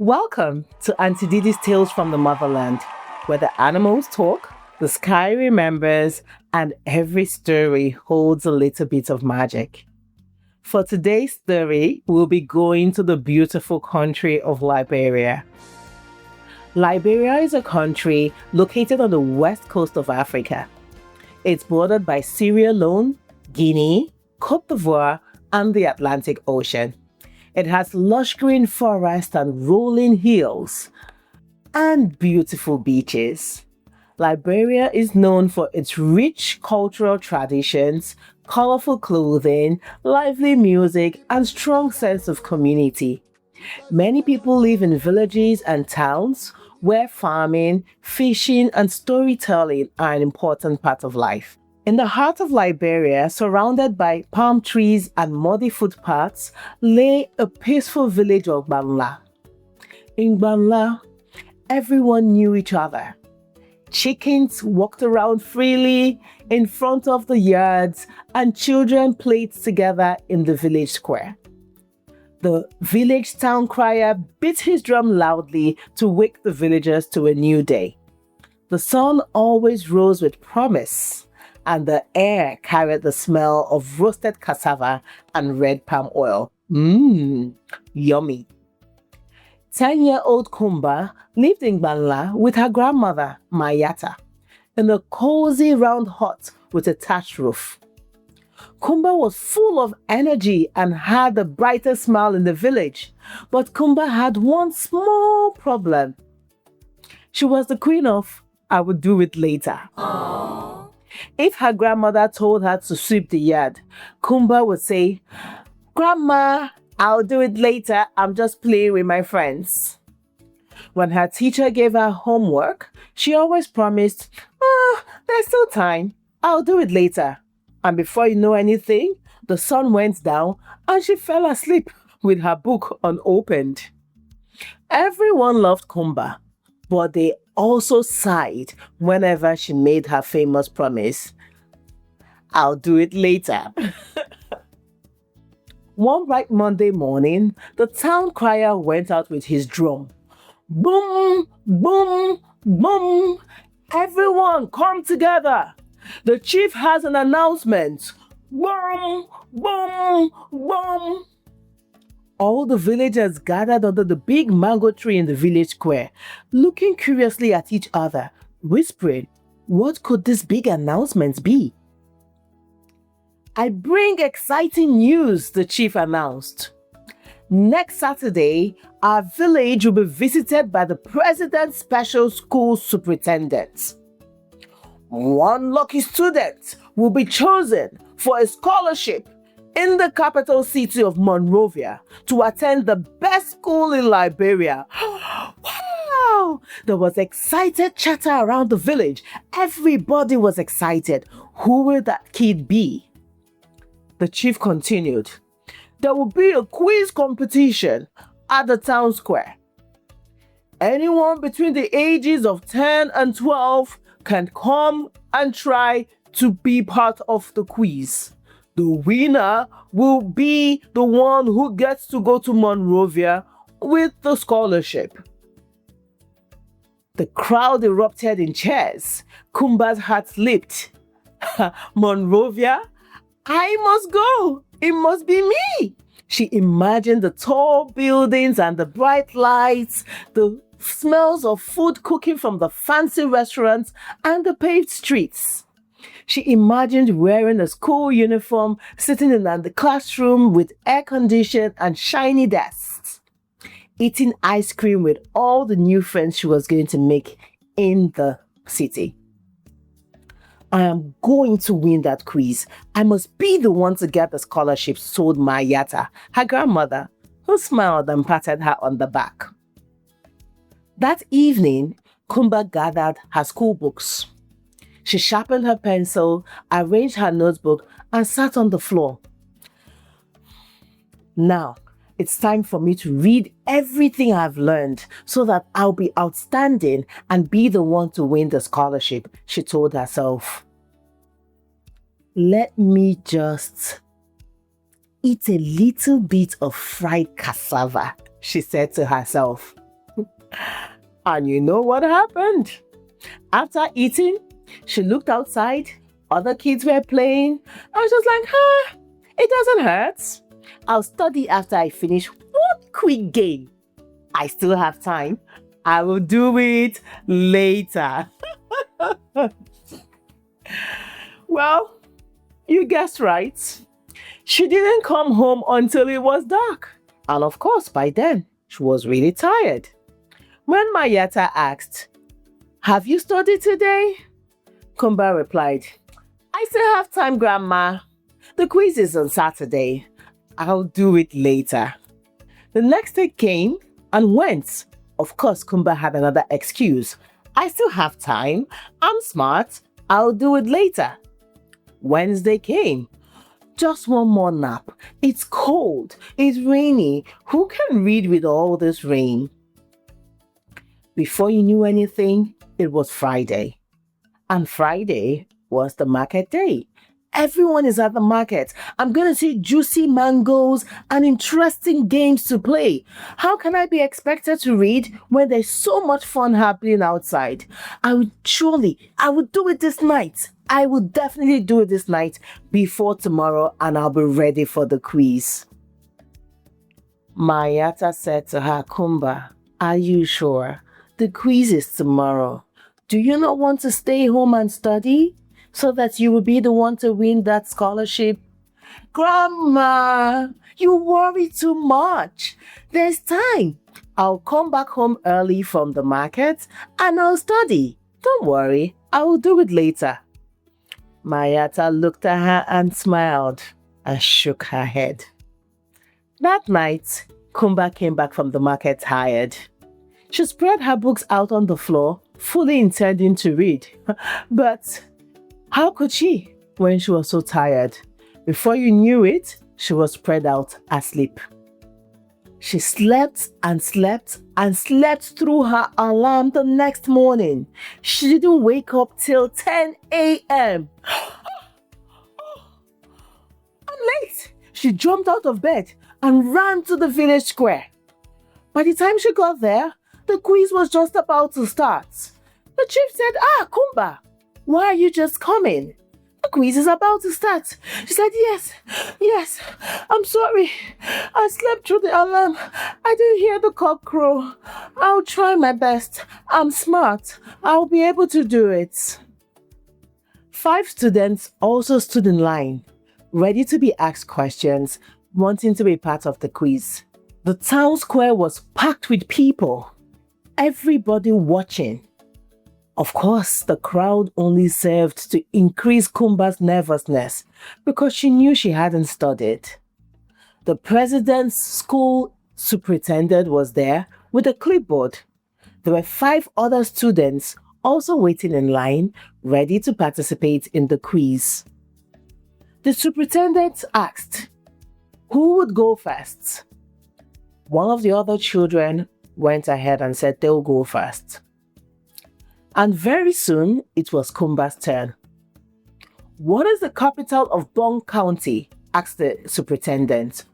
Welcome to Auntie Didi's Tales from the Motherland, where the animals talk, the sky remembers, and every story holds a little bit of magic. For today's story, we'll be going to the beautiful country of Liberia. Liberia is a country located on the west coast of Africa. It's bordered by Sierra Leone, Guinea, Côte d'Ivoire, and the Atlantic Ocean. It has lush green forest and rolling hills and beautiful beaches. Liberia is known for its rich cultural traditions, colorful clothing, lively music, and strong sense of community. Many people live in villages and towns where farming, fishing, and storytelling are an important part of life. In the heart of Liberia, surrounded by palm trees and muddy footpaths, lay a peaceful village of Banla. In Banla, everyone knew each other. Chickens walked around freely in front of the yards, and children played together in the village square. The village town crier beat his drum loudly to wake the villagers to a new day. The sun always rose with promise, and the air carried the smell of roasted cassava and red palm oil. Yummy. 10-year-old Kumba lived in Banla with her grandmother, Mayata, in a cozy round hut with a thatched roof. Kumba was full of energy and had the brightest smile in the village, but Kumba had one small problem. She was the queen of "I would do it later." If her grandmother told her to sweep the yard, Kumba would say, "Grandma, I'll do it later. I'm just playing with my friends." When her teacher gave her homework, she always promised, "There's still time. I'll do it later." And before you know anything, the sun went down and she fell asleep with her book unopened. Everyone loved Kumba, but they also sighed whenever she made her famous promise, "I'll do it later." One bright Monday morning, the town crier went out with his drum. Boom, boom, boom. Everyone come together. The chief has an announcement. Boom, boom, boom. All the villagers gathered under the big mango tree in the village square, looking curiously at each other, whispering, what could this big announcement be? "I bring exciting news," the chief announced. "Next Saturday, our village will be visited by the President's Special School Superintendent. One lucky student will be chosen for a scholarship in the capital city of Monrovia to attend the best school in Liberia." Wow! There was excited chatter around the village. Everybody was excited. Who will that kid be? The chief continued, "There will be a quiz competition at the town square. Anyone between the ages of 10 and 12 can come and try to be part of the quiz. The winner will be the one who gets to go to Monrovia with the scholarship." The crowd erupted in cheers. Kumba's heart leaped. Monrovia? I must go. It must be me. She imagined the tall buildings and the bright lights, the smells of food cooking from the fancy restaurants and the paved streets. She imagined wearing a school uniform, sitting in the classroom with air conditioning and shiny desks, eating ice cream with all the new friends she was going to make in the city. "I am going to win that quiz. I must be the one to get the scholarship," told Mayata, her grandmother, who smiled and patted her on the back. That evening, Kumba gathered her school books. She sharpened her pencil, arranged her notebook, and sat on the floor. "Now, it's time for me to read everything I've learned so that I'll be outstanding and be the one to win the scholarship," she told herself. "Let me just eat a little bit of fried cassava," she said to herself. And you know what happened? After eating, she looked outside. Other kids were playing. I was just like, it doesn't hurt. I'll study after I finish one quick game. I still have time. I will do it later. Well, you guessed right. She didn't come home until it was dark. And of course, by then, she was really tired. When Mayata asked, "Have you studied today?" Kumba replied, "I still have time, Grandma. The quiz is on Saturday. I'll do it later." The next day came and went. Of course, Kumba had another excuse. "I still have time. I'm smart. I'll do it later." Wednesday came. "Just one more nap. It's cold. It's rainy. Who can read with all this rain?" Before you knew anything, it was Friday. And Friday was the market day. Everyone is at the market. I'm going to see juicy mangoes and interesting games to play. How can I be expected to read when there's so much fun happening outside? I would do it this night. I will definitely do it this night before tomorrow, and I'll be ready for the quiz. Mayata said to her, "Kumba, are you sure? The quiz is tomorrow. Do you not want to stay home and study so that you will be the one to win that scholarship?" "Grandma, you worry too much. There's time. I'll come back home early from the market and I'll study. Don't worry, I will do it later." Mayata looked at her and smiled and shook her head. That night, Kumba came back from the market tired. She spread her books out on the floor, fully intending to read. But how could she when she was so tired? Before you knew it, she was spread out asleep. She slept and slept and slept through her alarm the next morning. She didn't wake up till 10 a.m. "I'm late!" She jumped out of bed and ran to the village square. By the time she got there, the quiz was just about to start. The chief said, "Kumba, why are you just coming? The quiz is about to start." She said, Yes, I'm sorry. I slept through the alarm. I didn't hear the cock crow. I'll try my best. I'm smart. I'll be able to do it." 5 students also stood in line, ready to be asked questions, wanting to be part of the quiz. The town square was packed with people, everybody watching. Of course, the crowd only served to increase Kumba's nervousness because she knew she hadn't studied. The president's school superintendent was there with a clipboard. There were 5 other students also waiting in line, ready to participate in the quiz. The superintendent asked, "Who would go first?" One of the other children went ahead and said they'll go first. And very soon, it was Kumba's turn. "What is the capital of Bong County?" asked the superintendent.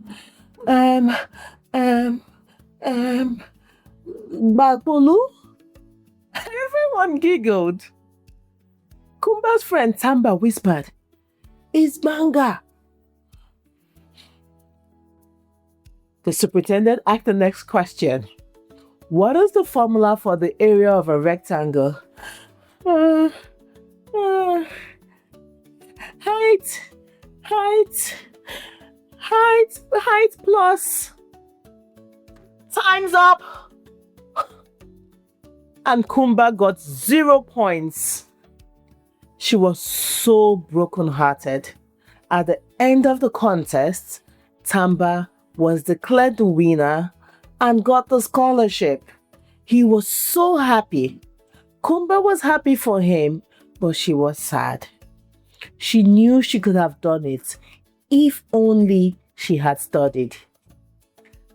Bagpolu?" Everyone giggled. Kumba's friend Tamba whispered, "It's Banga." The superintendent asked the next question. "What is the formula for the area of a rectangle?" Height plus. Time's up. And Kumba got 0 points. She was so brokenhearted. At the end of the contest, Tamba was declared the winner and got the scholarship. He was so happy. Kumba was happy for him, but she was sad. She knew she could have done it if only she had studied.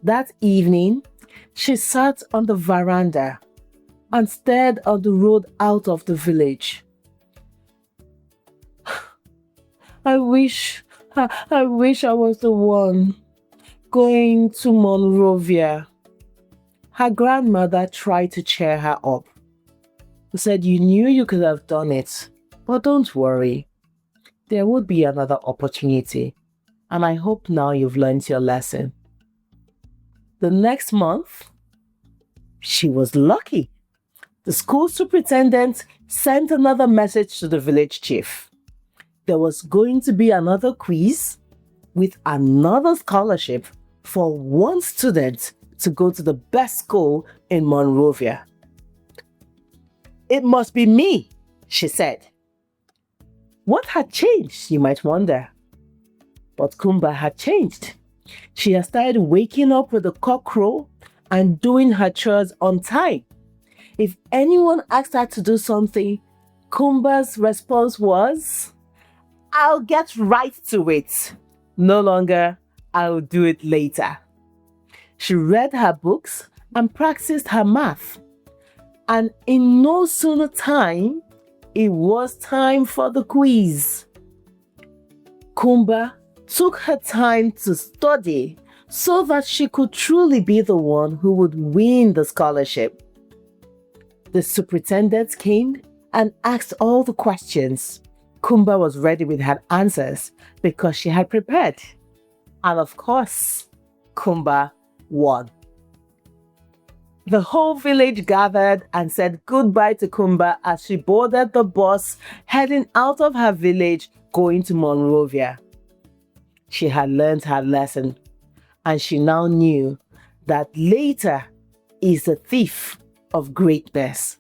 That evening, she sat on the veranda and stared at the road out of the village. I wish I was the one going to Monrovia. Her grandmother tried to cheer her up. She said, "You knew you could have done it, but don't worry. There would be another opportunity, and I hope now you've learned your lesson." The next month, she was lucky. The school superintendent sent another message to the village chief. There was going to be another quiz with another scholarship for one student to go to the best school in Monrovia. "It must be me," she said. What had changed, you might wonder? But Kumba had changed. She had started waking up with the cock crow and doing her chores on time. If anyone asked her to do something, Kumba's response was, "I'll get right to it." No longer, "I'll do it later." She read her books and practiced her math. And in no sooner time, it was time for the quiz. Kumba took her time to study so that she could truly be the one who would win the scholarship. The superintendent came and asked all the questions. Kumba was ready with her answers because she had prepared. And of course, Kumba won. The whole village gathered and said goodbye to Kumba as she boarded the bus heading out of her village going to Monrovia. She had learned her lesson, and she now knew that later is the thief of greatness.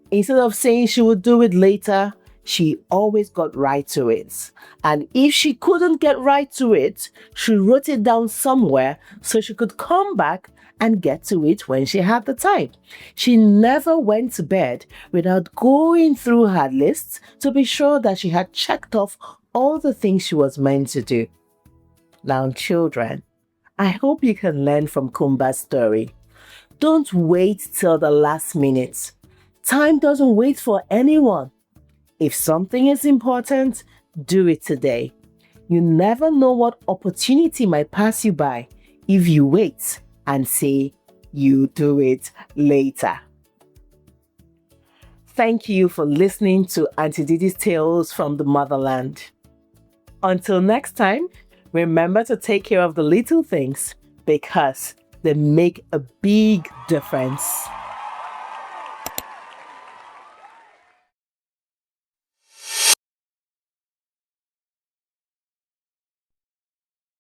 Instead of saying she would do it later, she always got right to it. And if she couldn't get right to it, she wrote it down somewhere so she could come back and get to it when she had the time. She never went to bed without going through her list to be sure that she had checked off all the things she was meant to do. Now, children, I hope you can learn from Kumba's story. Don't wait till the last minute. Time doesn't wait for anyone. If something is important, do it today. You never know what opportunity might pass you by if you wait and say you do it later. Thank you for listening to Auntie Didi's Tales from the Motherland. Until next time, remember to take care of the little things because they make a big difference.